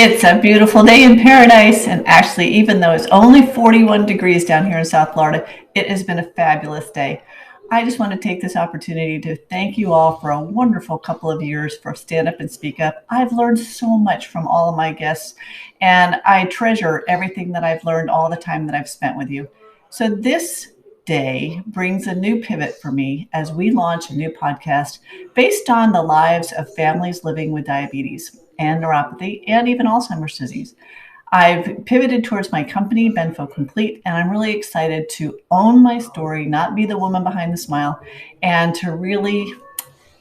It's a beautiful day in paradise, and actually, even though it's only 41 degrees down here in South Florida, it has been a fabulous day. I just want to take this opportunity to thank you all for a wonderful couple of years for Stand Up and Speak Up. I've learned so much from all of my guests, and I treasure everything that I've learned all the time that I've spent with you. So this day brings a new pivot for me as we launch a new podcast based on the lives of families living with diabetes and neuropathy and even Alzheimer's disease. I've pivoted towards my company, Benfo Complete, and I'm really excited to own my story, not be the woman behind the smile, and to really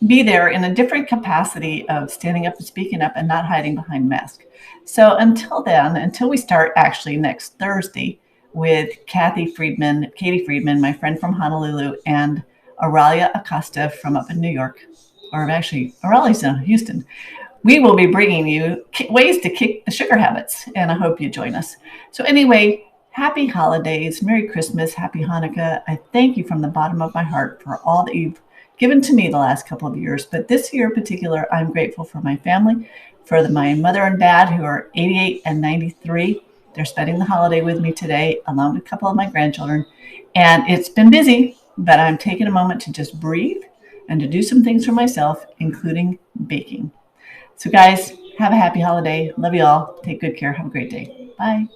be there in a different capacity of standing up and speaking up and not hiding behind a mask. So until then, until we start actually next Thursday with Katie Friedman, my friend from Honolulu, and Aurelia Acosta from up in New York, or actually Aurelia's in Houston, we will be bringing you ways to kick the sugar habits, and I hope you join us. So anyway, happy holidays, Merry Christmas, Happy Hanukkah. I thank you from the bottom of my heart for all that you've given to me the last couple of years. But this year in particular, I'm grateful for my family, for my mother and dad who are 88 and 93. They're spending the holiday with me today, along with a couple of my grandchildren. And it's been busy, but I'm taking a moment to just breathe and to do some things for myself, including baking. So guys, have a happy holiday. Love you all. Take good care. Have a great day. Bye.